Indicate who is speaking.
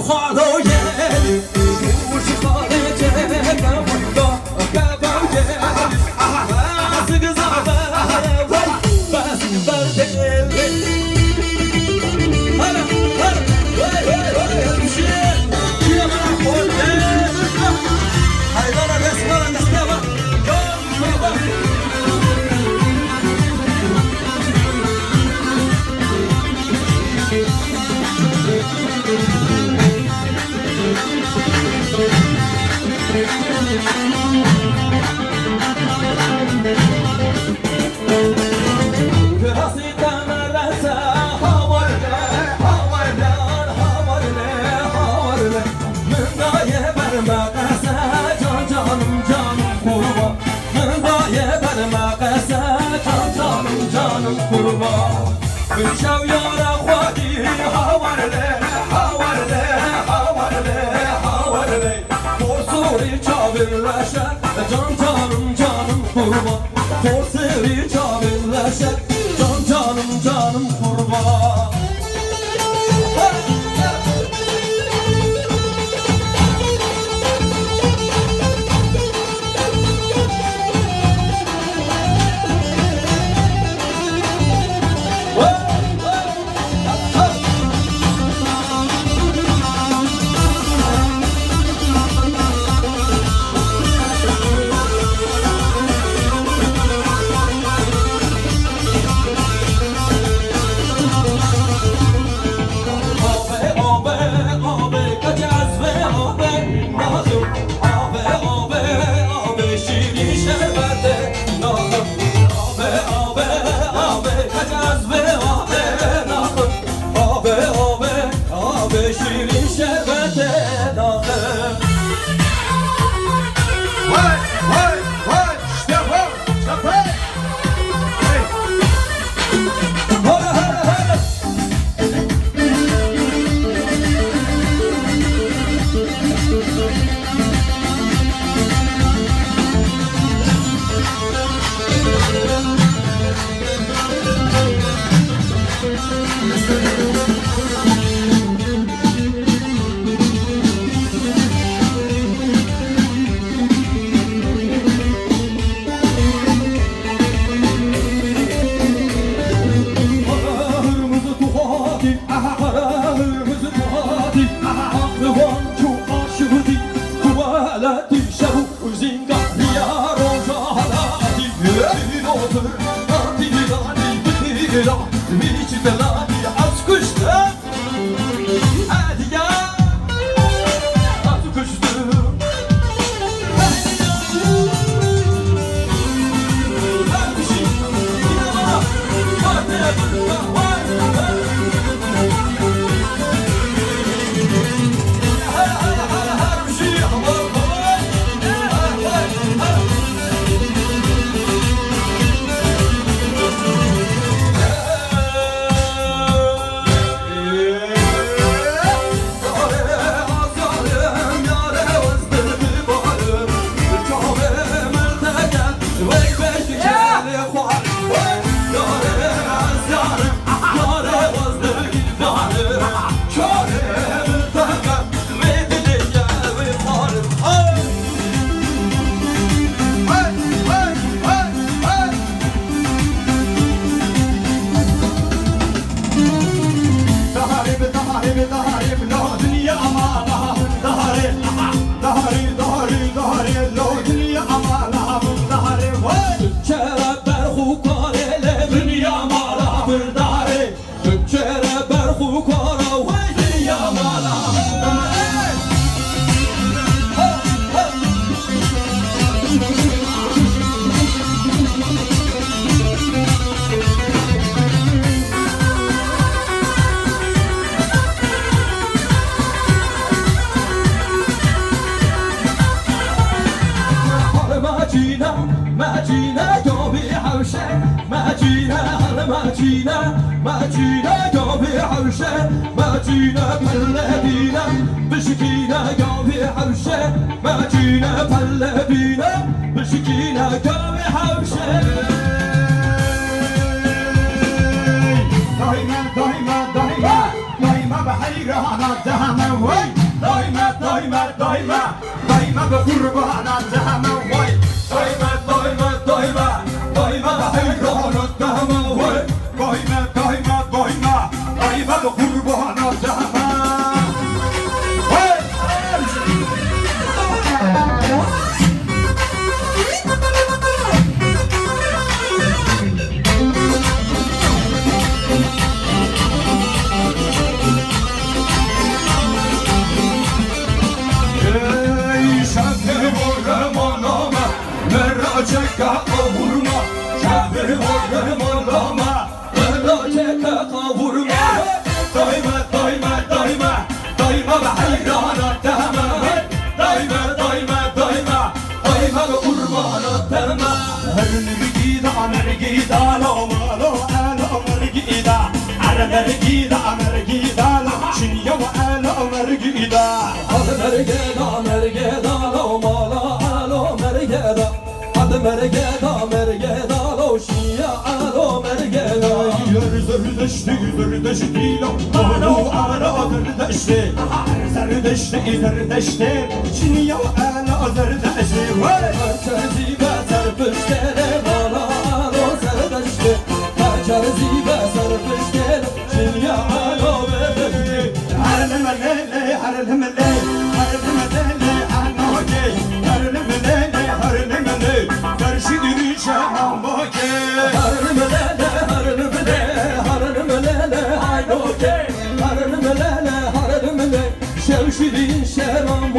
Speaker 1: خالو یه وش خالته شو يا اخواتي حاورلي حاورلي حاورلي حاورلي Forsuri çabirleşe can canım canım kurban Forsuri çabirleşe can canım canım kurban ماجينا قابي حوشة ماجينا بلدينا بشكينا قابي حوشة ماجينا بلدينا بشكينا قابي حوشة دايما دايما دايما دايما بحيران الزحمة وي دايما دايما دايما دايما بقربان الزحمة وي دايما دايما دايما دايما بحيران الزحمة وي دايما دايما دايما دايما بقربان الزحمة وعلى مرقيدا
Speaker 2: Hadi mergeda mergeda lo mala alo mergeda Hadi mergeda mergeda lo şia alo mergeda
Speaker 1: Zerdüştü zerdüştü lo Alo alo zerdüştü Zerdüştü Çiniye alo zerdüştü
Speaker 2: Herkesi be serpiştere mala alo serdeşte Herkesi be serpiştere şia alo mergeda
Speaker 1: Harlem lele harlem lele harlem lele anoke harlem lele harlem lele karşı yürüyüşe mamboke
Speaker 2: Harlem lele harlem lele harlem lele haydoke Harlem lele harlem lele şevşidin şeram